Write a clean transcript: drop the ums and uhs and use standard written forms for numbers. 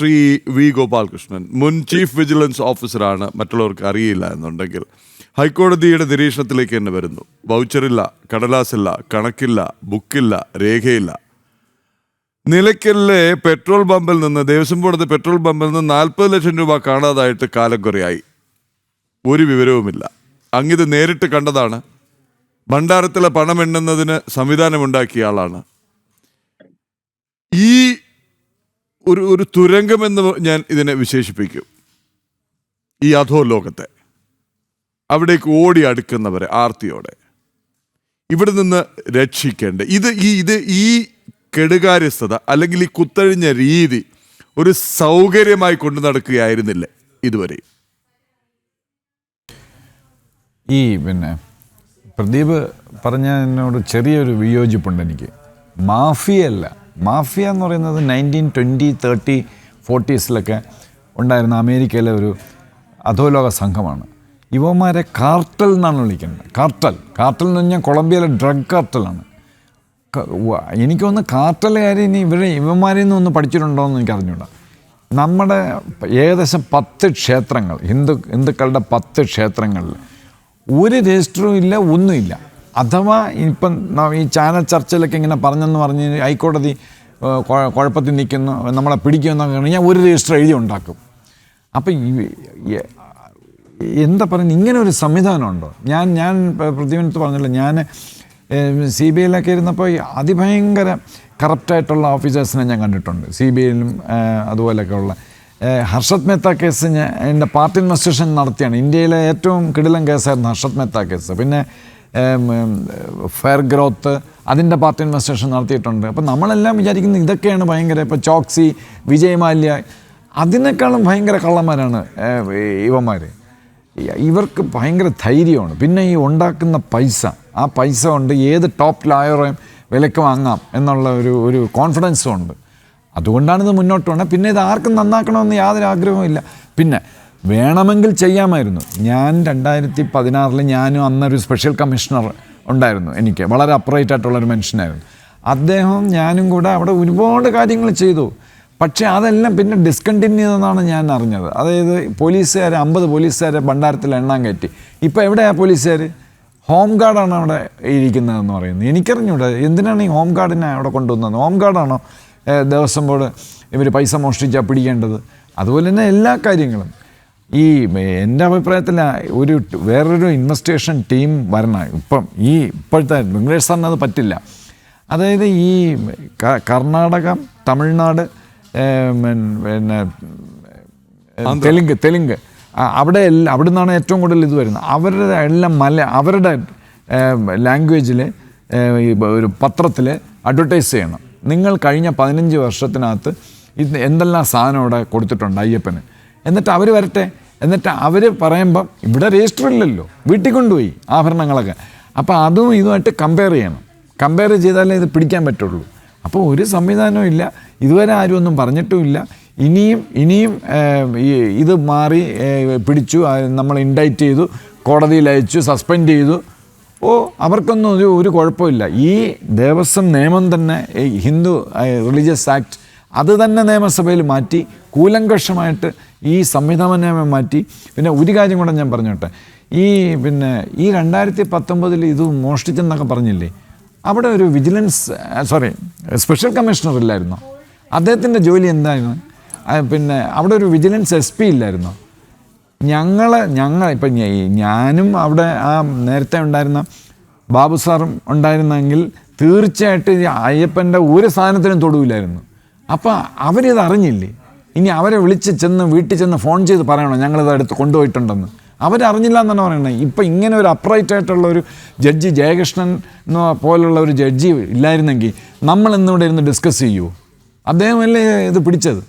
Shri V Gopalakrishnan മുൻ chief vigilance ഓഫീസറാണ്. മറ്റുള്ളവർക്ക് അറിയില്ല എന്നുണ്ടെങ്കിൽ ഹൈക്കോടതിയുടെ നിരീക്ഷണത്തിലേക്ക് തന്നെ വരുന്നു. വൗച്ചറില്ല, കടലാസില്ല, കണക്കില്ല, ബുക്കില്ല, രേഖയില്ല. നിലയ്ക്കലിലെ പെട്രോൾ പമ്പിൽ നിന്ന്, ദേവസ്വം ബോർഡ് പെട്രോൾ പമ്പിൽ നിന്ന് 40 ലക്ഷം രൂപ കാണാതായിട്ട് കാലം കുറയായി. ഒരു വിവരവുമില്ല. അങ്ങിത് നേരിട്ട് കണ്ടതാണ്. ഭണ്ഡാരത്തിലെ പണം എണ്ണുന്നതിന് സംവിധാനമുണ്ടാക്കിയ ആളാണ്. ഈ ഒരു തുരങ്കമെന്ന് ഞാൻ ഇതിനെ വിശേഷിപ്പിക്കും. ഈ അധോലോകത്തെ അവിടേക്ക് ഓടി അടുക്കുന്നവരെ ആർത്തിയോടെ ഇവിടെ നിന്ന് രക്ഷിക്കേണ്ട ഈ കെടുകാര്യസ്ഥത അല്ലെങ്കിൽ ഈ കുത്തഴിഞ്ഞ രീതി ഒരു സൗകര്യമായി കൊണ്ടു നടക്കുകയായിരുന്നില്ലേ ഇതുവരെ? ഈ പ്രദീപ് പറഞ്ഞതിനോട് ചെറിയൊരു വിയോജിപ്പുണ്ട് എനിക്ക്. മാഫിയ എന്ന് പറയുന്നത് 1920, 30, 40s ഉണ്ടായിരുന്ന അമേരിക്കയിലെ ഒരു അധോലോക സംഘമാണ്. ഇവന്മാരെ കാർട്ടൽ എന്നാണ് വിളിക്കുന്നത്. കാർട്ടൽ എന്ന് പറഞ്ഞാൽ കൊളംബിയയിലെ ഡ്രഗ് കാർട്ടലാണ്. എനിക്കൊന്ന് കാർട്ടലുകാർ ഇനി ഇവന്മാരിൽ നിന്നൊന്ന് പഠിച്ചിട്ടുണ്ടോ എന്ന് എനിക്ക് അറിഞ്ഞൂടാ. നമ്മുടെ ഏകദേശം 10 ക്ഷേത്രങ്ങൾ, ഹിന്ദുക്കളുടെ 10 ക്ഷേത്രങ്ങളിൽ ഒരു രജിസ്റ്ററും ഇല്ല, ഒന്നുമില്ല. അഥവാ ഇപ്പം ഈ ചാനൽ ചർച്ചയിലൊക്കെ ഇങ്ങനെ പറഞ്ഞ് ഹൈക്കോടതി കുഴപ്പത്തിൽ നിൽക്കുന്നു, നമ്മളെ പിടിക്കുമെന്നൊക്കെ കഴിഞ്ഞാൽ ഒരു രജിസ്റ്റർ എഴുതി ഉണ്ടാക്കും. അപ്പം എന്താ പറയുന്നത്, ഇങ്ങനെ ഒരു സംവിധാനമുണ്ടോ? ഞാൻ പ്രതിനിധി പറഞ്ഞല്ലോ, ഞാൻ CBI ഇരുന്നപ്പോൾ അതിഭയങ്കര കറപ്റ്റായിട്ടുള്ള ഓഫീസേഴ്സിനെ ഞാൻ കണ്ടിട്ടുണ്ട്. CBI അതുപോലെയൊക്കെ ഉള്ള. ഹർഷത് മേത്ത കേസ് എൻ്റെ പാർട്ടി ഇൻവെസ്റ്റിഗേഷൻ നടത്തിയാണ്. ഇന്ത്യയിലെ ഏറ്റവും കിടിലൻ കേസായിരുന്നു ഹർഷത് മേത്ത കേസ്. പിന്നെ ഫെയർ ഗ്രോത്ത്, അതിൻ്റെ പാർട്ടി ഇൻവെസ്റ്റിഗേഷൻ നടത്തിയിട്ടുണ്ട്. അപ്പം നമ്മളെല്ലാം വിചാരിക്കുന്നത് ഇതൊക്കെയാണ് ഭയങ്കര. ഇപ്പോൾ ചോക്സി, വിജയ് മാല്യ, അതിനേക്കാളും ഭയങ്കര കള്ളന്മാരാണ് ഇവന്മാർ. ഇവർക്ക് ഭയങ്കര ധൈര്യമാണ്. പിന്നെ ഈ ഉണ്ടാക്കുന്ന ആ പൈസ കൊണ്ട് ഏത് ടോപ്പ് ലായറേയും വിലക്ക് വാങ്ങാം എന്നുള്ള ഒരു കോൺഫിഡൻസും ഉണ്ട്. അതുകൊണ്ടാണിത് മുന്നോട്ട് പോകുന്നത്. പിന്നെ ഇത് ആർക്കും നന്നാക്കണമെന്ന് യാതൊരു ആഗ്രഹവും ഇല്ല. പിന്നെ വേണമെങ്കിൽ ചെയ്യാമായിരുന്നു. ഞാൻ 2016 ഞാനും അന്നൊരു സ്പെഷ്യൽ കമ്മീഷണർ ഉണ്ടായിരുന്നു. എനിക്ക് വളരെ അപ്രൈറ്റ് ആയിട്ടുള്ളൊരു മനുഷ്യനായിരുന്നു. അദ്ദേഹം ഞാനും കൂടെ അവിടെ ഒരുപാട് കാര്യങ്ങൾ ചെയ്തു. പക്ഷേ അതെല്ലാം പിന്നെ ഡിസ്കണ്ടിന്യൂ ചെയ്തെന്നാണ് ഞാൻ അറിഞ്ഞത്. അതായത് 50 പോലീസുകാരെ ഭണ്ഡാരത്തിൽ എണ്ണാൻ കയറ്റി. ഇപ്പോൾ എവിടെയാണ് പോലീസുകാർ? ഹോം ഗാർഡാണ് അവിടെ ഇരിക്കുന്നതെന്ന് പറയുന്നത്. എനിക്കറിഞ്ഞൂടെ എന്തിനാണ് ഈ ഹോം ഗാർഡിനെ അവിടെ കൊണ്ടുവന്നത്? ഹോം ഗാർഡാണോ ദേവസ്വം ബോർഡ് ഇവർ പൈസ മോഷ്ടിച്ചാൽ പിടിക്കേണ്ടത്? അതുപോലെ തന്നെ എല്ലാ കാര്യങ്ങളും എൻ്റെ അഭിപ്രായത്തിൽ വേറൊരു ഇൻവെസ്റ്റിഗേഷൻ ടീം വരണം. ഇപ്പോഴത്തെ വെങ്കടേഷ് സാറിന് അത് പറ്റില്ല. അതായത് ഈ കർണാടക, തമിഴ്നാട്, പിന്നെ തെലുങ്ക് അവിടെ നിന്നാണ് ഏറ്റവും കൂടുതൽ ഇത് വരുന്നത്. അവരുടെ എല്ലാം അവരുടെ ലാംഗ്വേജിൽ ഒരു പത്രത്തിൽ അഡ്വർടൈസ് ചെയ്യണം. നിങ്ങൾ കഴിഞ്ഞ 15 വർഷത്തിനകത്ത് എന്തെല്ലാം സാധനം ഇവിടെ കൊടുത്തിട്ടുണ്ട് അയ്യപ്പന്, എന്നിട്ട് അവർ വരട്ടെ. എന്നിട്ട് അവർ പറയുമ്പം ഇവിടെ രജിസ്റ്റർ ഇല്ലല്ലോ, വീട്ടിൽ കൊണ്ടുപോയി ആഭരണങ്ങളൊക്കെ. അപ്പോൾ അതും ഇതുമായിട്ട് കമ്പയർ ചെയ്യണം. കമ്പയർ ചെയ്താലേ ഇത് പിടിക്കാൻ പറ്റുള്ളൂ. അപ്പോൾ ഒരു സംവിധാനവും ഇല്ല. ഇതുവരെ ആരും ഒന്നും പറഞ്ഞിട്ടുമില്ല. ഇനിയും ഇത് മാറി പിടിച്ചു, നമ്മൾ ഇൻഡൈറ്റ് ചെയ്തു, കോടതിയിൽ അയച്ചു, സസ്പെൻഡ് ചെയ്തു. അവർക്കൊന്നും ഒരു കുഴപ്പമില്ല. ഈ ദേവസ്വം നിയമം തന്നെ, ഹിന്ദു റിലീജിയസ് ആക്ട്, അത് തന്നെ നിയമസഭയിൽ മാറ്റി കൂലങ്കഷമായിട്ട് ഈ സംവിധാനം മാറ്റി. പിന്നെ ഒരു കാര്യം കൂടെ ഞാൻ പറഞ്ഞോട്ടെ. ഈ 2019 ഇത് മോഷ്ടിച്ചെന്നൊക്കെ പറഞ്ഞില്ലേ, അവിടെ ഒരു സ്പെഷ്യൽ കമ്മീഷണർ ഇല്ലായിരുന്നോ? അദ്ദേഹത്തിൻ്റെ ജോലി എന്തായിരുന്നു? പിന്നെ അവിടെ ഒരു വിജിലൻസ് SP ഇല്ലായിരുന്നോ? ഞങ്ങൾ ഇപ്പം ഞാനും അവിടെ നേരത്തെ ഉണ്ടായിരുന്ന ബാബു സാറും ഉണ്ടായിരുന്നെങ്കിൽ തീർച്ചയായിട്ടും അയ്യപ്പൻ്റെ ഒരു സാധനത്തിനും തൊടുവില്ലായിരുന്നു. അപ്പോൾ അവരിത് അറിഞ്ഞില്ലേ? ഇനി അവരെ വീട്ടിൽ ചെന്ന് ഫോൺ ചെയ്ത് പറയണോ ഞങ്ങളിത് അടുത്ത് കൊണ്ടുപോയിട്ടുണ്ടെന്ന്? അവരറിഞ്ഞില്ല എന്നാണ് പറയുന്നത്. ഇപ്പം ഇങ്ങനെ ഒരു അപ്രൈറ്റ് ആയിട്ടുള്ള ഒരു ജഡ്ജി, ജയകൃഷ്ണൻ പോലുള്ള ഒരു ജഡ്ജി ഇല്ലായിരുന്നെങ്കിൽ നമ്മൾ ഇന്നിവിടെ ഇരുന്ന് ഡിസ്കസ് ചെയ്യുമോ? അദ്ദേഹമല്ലേ ഇത് പിടിച്ചത്?